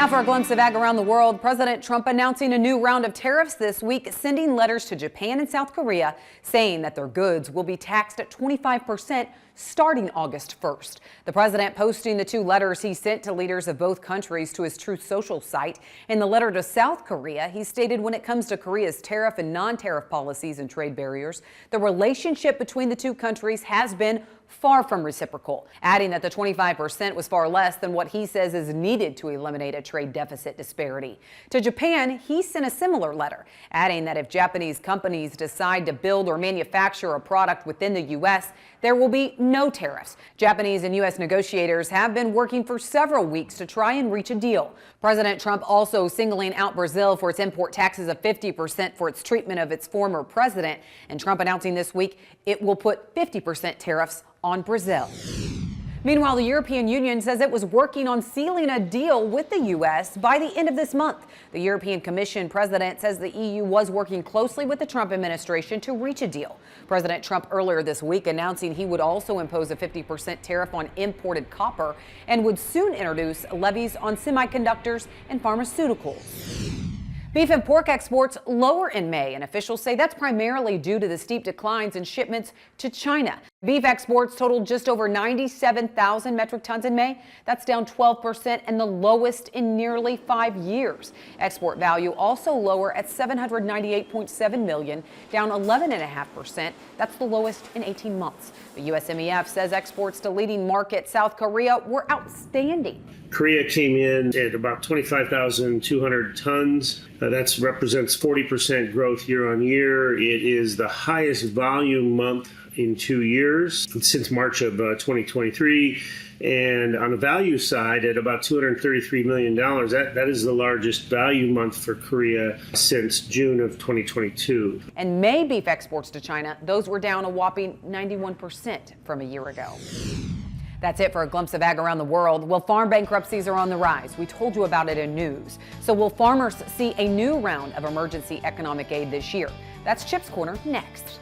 Now for a glimpse of ag around the world, President Trump announcing a new round of tariffs this week, sending letters to Japan and South Korea saying that their goods will be taxed at 25% starting August 1st. The president posting the two letters he sent to leaders of both countries to his Truth Social site. In the letter to South Korea, he stated when it comes to Korea's tariff and non-tariff policies and trade barriers, the relationship between the two countries has been far from reciprocal, adding that the 25% was far less than what he says is needed to eliminate a trade deficit disparity. To Japan, he sent a similar letter, adding that if Japanese companies decide to build or manufacture a product within the U.S., there will be no tariffs. Japanese and U.S. negotiators have been working for several weeks to try and reach a deal. President Trump also singling out Brazil for its import taxes of 50% for its treatment of its former president, and Trump announcing this week it will put 50% tariffs on Brazil. Meanwhile, the European Union says it was working on sealing a deal with the U.S. by the end of this month. The European Commission president says the EU was working closely with the Trump administration to reach a deal. President Trump earlier this week announcing he would also impose a 50% tariff on imported copper and would soon introduce levies on semiconductors and pharmaceuticals. Beef and pork exports lower in May, and officials say that's primarily due to the steep declines in shipments to China. Beef exports totaled just over 97,000 metric tons in May. That's down 12% and the lowest in nearly 5 years. Export value also lower at $798.7 million, down 11.5%. That's the lowest in 18 months. The USMEF says exports to leading market South Korea were outstanding. Korea came in at about 25,200 tons. That represents 40% growth year on year. It is the highest volume month in 2 years since March of 2023. And on the value side, at about $233 million, that is the largest value month for Korea since June of 2022. And May beef exports to China, those were down a whopping 91% from a year ago. That's it for a glimpse of ag around the world. Well, farm bankruptcies are on the rise. We told you about it in news. So will farmers see a new round of emergency economic aid this year? That's Chip's Corner next.